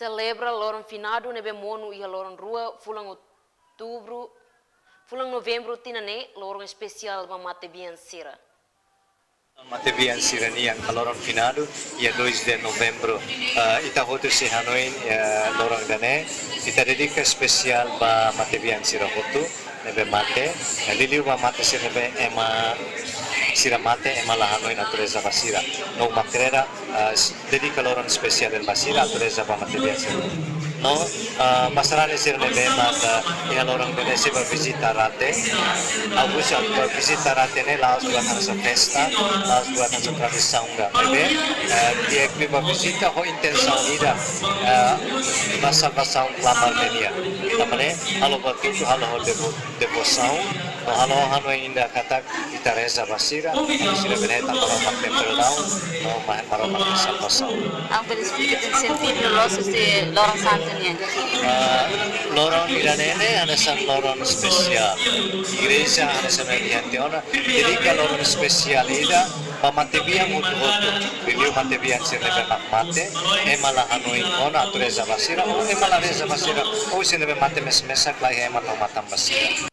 celebra lorong finado nebe monu ia lorong rua fulang outubro fulang novembro tinane lorong especial mamate bien sira. Mate Bian Sirania Kaloron Finado ia 2 de novembro ita hotu si Hanoi lorong dane ita dedika spesial ba Mate Bian Sira hotu nebe mate liliu ba mate sira nebe ema sira mate ema la Hanoi natureza basira no makrera dedika lorong spesial del basira natureza ba Mate Bian Sira no pasarane sira nebe mata ia lorong dane si ba visita rate Augusto ba visita rate ne laos buat sa festa laos buat sa tradição da bebê dia que ba visita ho intenção ida ba salvação lamarmenia tamane halo batu halo devoção no halo hano ainda kata kita reza basira sira beneta para makne perdão no para makne salvação ang sentido losses de Lorong Santo niya. Lorong Iranene ada sang lorong spesial igreja ada sa mediazione dedica lorong spesial ida pamatebian untuk beliau matebian sirne mate emala hanoi ona tureza basira o emala reza basira o sirne mate mes mesak lai emata matam basira